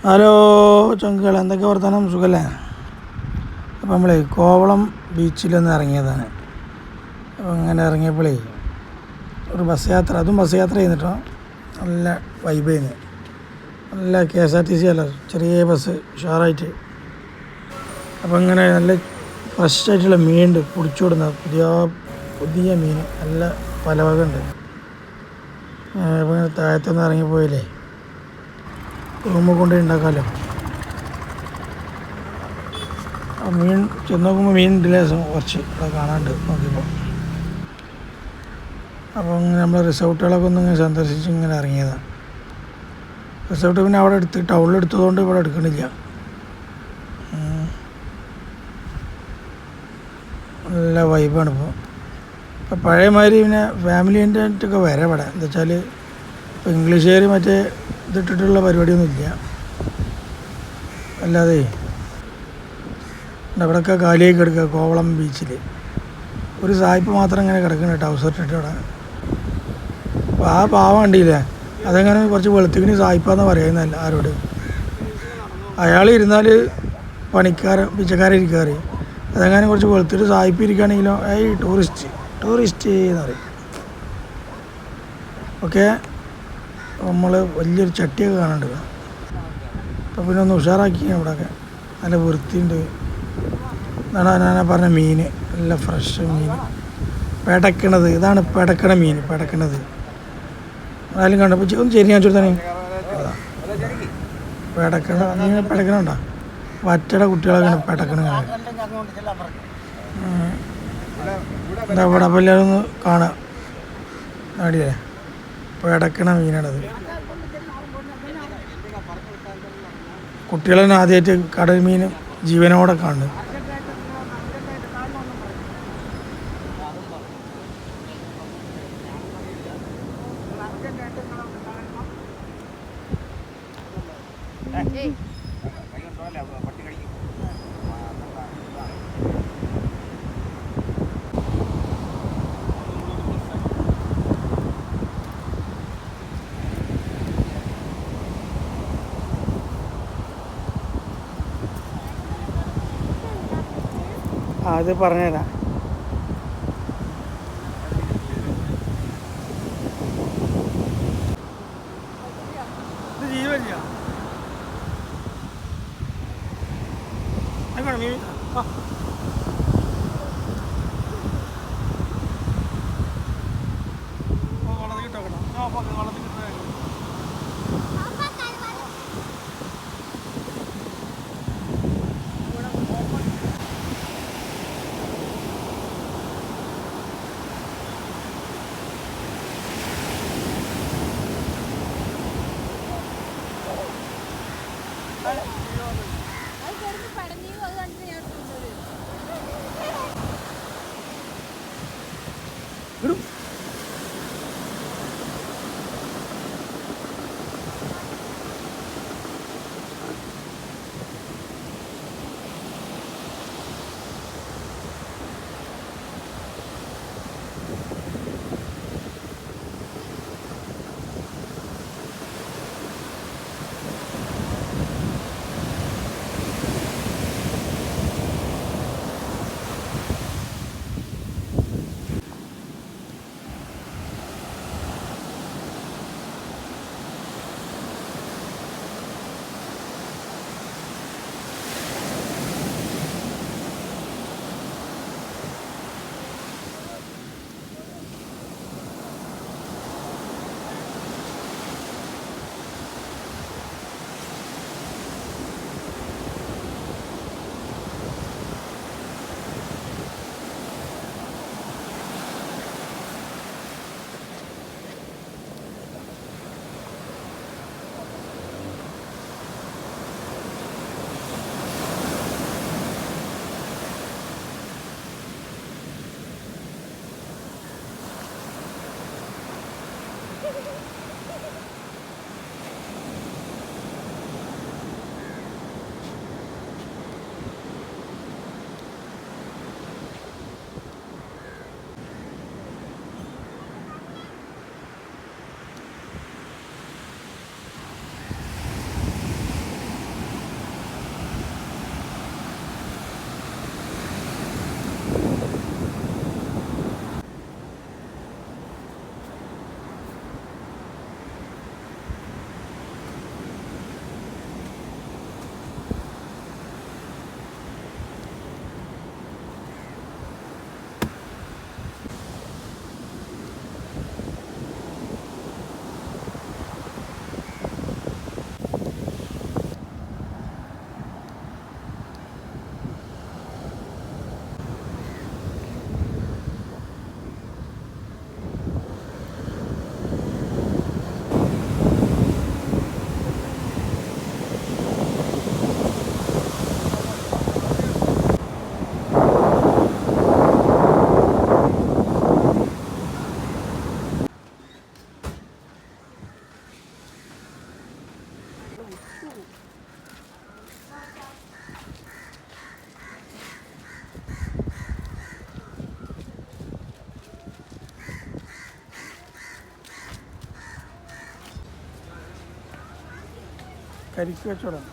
Hello ചങ്കുകൾ, എന്തൊക്കെ വർത്താനം? സുഖല്ലേ? അപ്പം നമ്മളെ കോവളം ബീച്ചിലൊന്ന് ഇറങ്ങിയതാണ്. അപ്പോൾ ഇങ്ങനെ ഇറങ്ങിയപ്പോഴേ ഒരു ബസ് യാത്ര, അതും ബസ് യാത്ര ചെയ്യുന്നിട്ടോ, നല്ല വൈബ് ചെയ്യുന്നത്. നല്ല KSRTC അല്ല, ചെറിയ ബസ് ഉഷാറായിട്ട്. അപ്പോൾ ഇങ്ങനെ നല്ല ഫ്രഷ് ആയിട്ടുള്ള മീനുണ്ട്, പിടിച്ചുവിടുന്ന പുതിയ പുതിയ മീൻ, നല്ല പല വക ഉണ്ട്. അപ്പോൾ ഇങ്ങനെ താഴത്തുനിന്ന് ഇറങ്ങിപ്പോയില്ലേ, റൂമിൽ കൊണ്ടുപോയി ഉണ്ടാക്കാമല്ലോ. മീൻ ചെന്ന് നോക്കുമ്പോൾ മീൻ ഉണ്ടല്ലേ, കുറച്ച് ഇവിടെ കാണാണ്ട് നോക്കിയപ്പോൾ. അപ്പോൾ ഇങ്ങനെ നമ്മൾ റിസോർട്ടുകളൊക്കെ ഒന്ന് ഇങ്ങനെ സന്ദർശിച്ച് ഇങ്ങനെ ഇറങ്ങിയതാണ്. റിസോർട്ട് പിന്നെ അവിടെ ടൗണിൽ എടുത്തതുകൊണ്ട് ഇവിടെ എടുക്കണില്ല. നല്ല വൈബാണ് ഇപ്പോൾ. ഇപ്പോൾ പഴയ മാതിരി പിന്നെ ഫാമിലീൻ്റെ ആയിട്ടൊക്കെ വരാം ഇവിടെ. എന്താ വെച്ചാൽ ഇപ്പോൾ ഇംഗ്ലീഷുകാർ മറ്റേ ഇതിട്ടിട്ടുള്ള പരിപാടിയൊന്നും ഇല്ല. അല്ലാതെ ഇവിടെയൊക്കെ കാലിയായി കിടക്കുക. കോവളം ബീച്ചിൽ ഒരു സായിപ്പ് മാത്രം ഇങ്ങനെ കിടക്കുന്നുണ്ട്, ടൗസർ ഇട്ടിട്ട് ഇവിടെ. അപ്പോൾ ആ പാവം കണ്ടില്ലേ, അതെങ്ങനെ കുറച്ച് വെളുത്തിക്കിന് സായിപ്പാന്ന് പറയുന്നതല്ല ആരോട്. അയാൾ ഇരുന്നാൽ പിച്ചക്കാരിരിക്കാറ്. അതെങ്ങനെ കുറച്ച് വെളുത്തിട്ട് സായിപ്പ് ഇരിക്കുകയാണെങ്കിലോ, ടൂറിസ്റ്റ് എന്ന് പറയും. ഓക്കെ, നമ്മൾ വലിയൊരു ചട്ടിയൊക്കെ കാണുന്നുണ്ട്. അപ്പോൾ പിന്നെ ഒന്ന് ഉഷാറാക്കി ഇവിടെയൊക്കെ. നല്ല വൃത്തിയുണ്ട്. ഇതാണ് ഞാൻ പറഞ്ഞ മീൻ, നല്ല ഫ്രഷ് മീൻ പെടക്കണത്. ഇതാണ് പെടക്കണ മീൻ, പെടക്കണത്. ആരും കണ്ടപ്പോൾ ഒന്ന് ശരി ഞാൻ ചോദിച്ചാൽ പെടക്കണുണ്ടോ? വറ്റയുടെ കുട്ടികളൊക്കെ പെടക്കണ എന്താ ഇവിടെ. അപ്പോൾ എല്ലാവരും ഒന്ന് കാണാം, അടിയല്ലേ പെടക്കണ മീനാണത്. കുട്ടികളെ ആദ്യമായിട്ട് കടൽ മീൻ ജീവനോടെ കാണുന്നത്. അത് പറഞ്ഞുതരാം. കരിക്ക് കച്ചവടം.